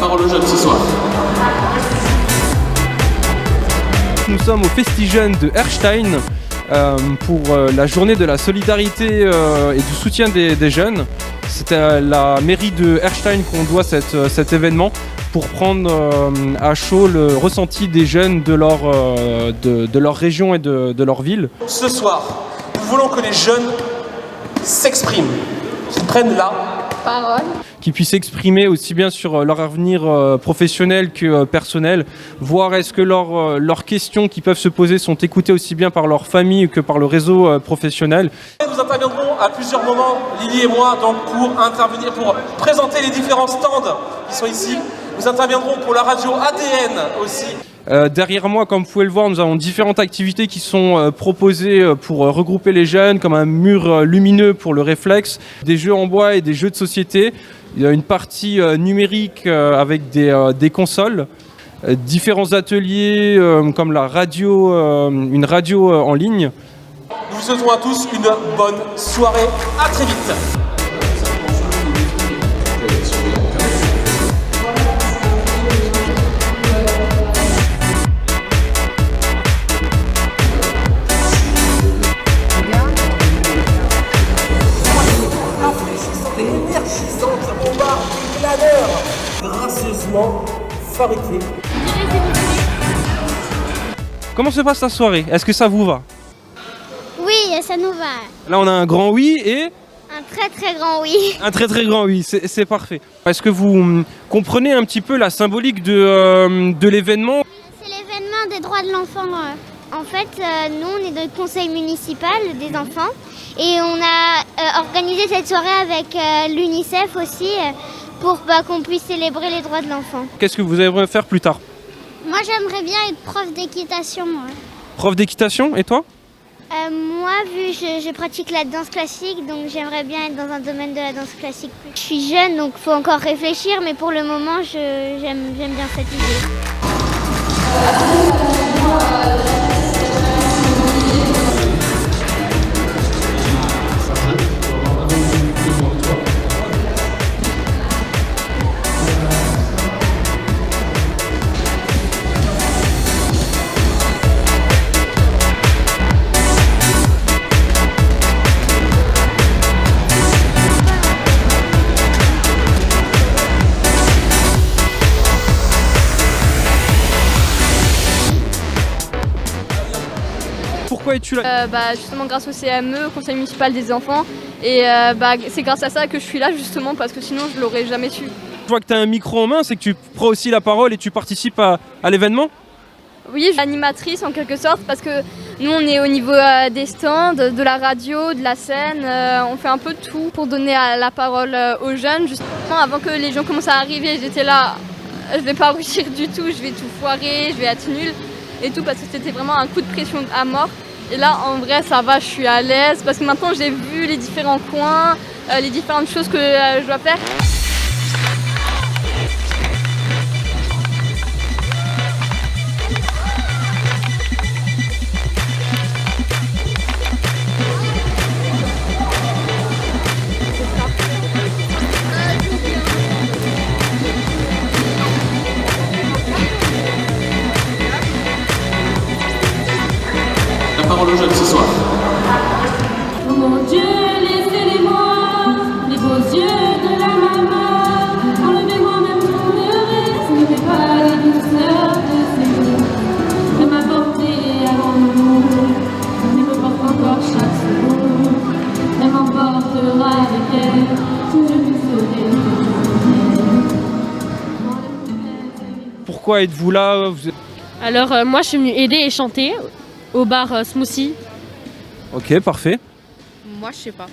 parole aux jeunes ce soir. Nous sommes au Festigène de Erstein pour la journée de la solidarité et du soutien des jeunes. C'est à la mairie de Erstein qu'on doit cet événement pour prendre à chaud le ressenti des jeunes de leur région et de leur ville. Ce soir, nous voulons que les jeunes s'expriment, qu'ils prennent la parole. Qui puissent s'exprimer aussi bien sur leur avenir professionnel que personnel, voir est-ce que leurs questions qui peuvent se poser sont écoutées aussi bien par leur famille que par le réseau professionnel. Nous interviendrons à plusieurs moments, Lily et moi, donc pour intervenir, pour présenter les différents stands qui sont ici. Nous interviendrons pour la radio ADN aussi. Derrière moi, comme vous pouvez le voir, nous avons différentes activités qui sont proposées pour regrouper les jeunes, comme un mur lumineux pour le réflexe, des jeux en bois et des jeux de société. Il y a une partie numérique avec des consoles, différents ateliers comme la radio, une radio en ligne. Nous vous souhaitons à tous une bonne soirée. À très vite. Gracieusement fabriqué. Comment se passe la soirée? Est-ce que ça vous va? Oui, ça nous va. Là, on a un grand oui et Un très très grand oui. un très très grand oui, c'est parfait. Est-ce que vous comprenez un petit peu la symbolique de l'événement? C'est l'événement des droits de l'enfant. En fait, nous, on est le conseil municipal des enfants et on a organisé cette soirée avec l'UNICEF aussi pour qu'on puisse célébrer les droits de l'enfant. Qu'est-ce que vous aimeriez faire plus tard? Moi, j'aimerais bien être prof d'équitation. Prof d'équitation, et toi? Moi, vu que je pratique la danse classique, donc j'aimerais bien être dans un domaine de la danse classique. Je suis jeune, donc il faut encore réfléchir, mais pour le moment, j'aime bien cette idée. Pourquoi es-tu là? Justement grâce au CME, au Conseil municipal des enfants. Et c'est grâce à ça que je suis là justement parce que sinon je l'aurais jamais su. Je vois que tu as un micro en main, c'est que tu prends aussi la parole et tu participes à l'événement? Oui, je suis animatrice en quelque sorte parce que nous on est au niveau des stands, de la radio, de la scène. On fait un peu tout pour donner la parole aux jeunes. Justement avant que les gens commencent à arriver, j'étais là, je vais pas réussir du tout, je vais tout foirer, je vais être nulle et tout parce que c'était vraiment un coup de pression à mort. Et là, en vrai, ça va, je suis à l'aise parce que maintenant, j'ai vu les différents coins, les différentes choses que je dois faire. La parole aux jeunes ce soir. Oh mon Dieu, laissez-les-moi, les beaux yeux de la maman. Enlevez-moi même mon reste, ne fais pas les douceurs de ces mots. De m'apporter à mon mais me porte encore chaque seconde. Elle m'emportera avec elle, si je lui serai Pourquoi êtes-vous là? Alors moi je suis venue aider et chanter au bar Smoothie. Ok, parfait. Moi je sais pas.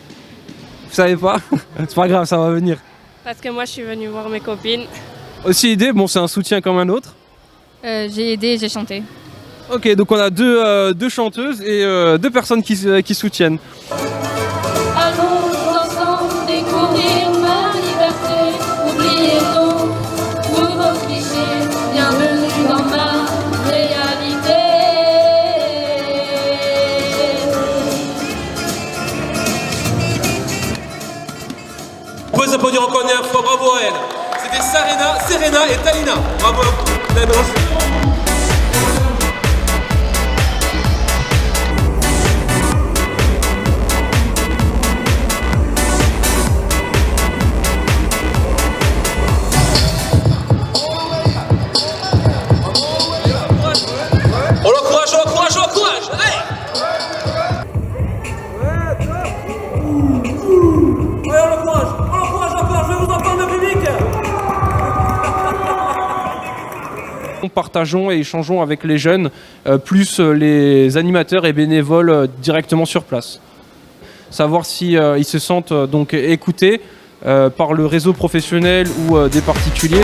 Vous savez pas? C'est pas grave, ça va venir. Parce que moi je suis venue voir mes copines. Aussi aider, bon c'est un soutien comme un autre. J'ai aidé et j'ai chanté. Ok, donc on a deux chanteuses et deux personnes qui soutiennent. allons ensemble découvrir ma liberté. Oubliez tous vos clichés. Bienvenue dans ma réalité. On peut s'applaudir encore une fois, bravo à elle. C'était Serena et Talina. Bravo. Vous avez balancé. On l'encourage, allez! Ouais, on l'encourage encore, je vais vous entendre le public! Partageons et échangeons avec les jeunes, plus les animateurs et bénévoles directement sur place. Savoir si ils se sentent donc écoutés par le réseau professionnel ou des particuliers.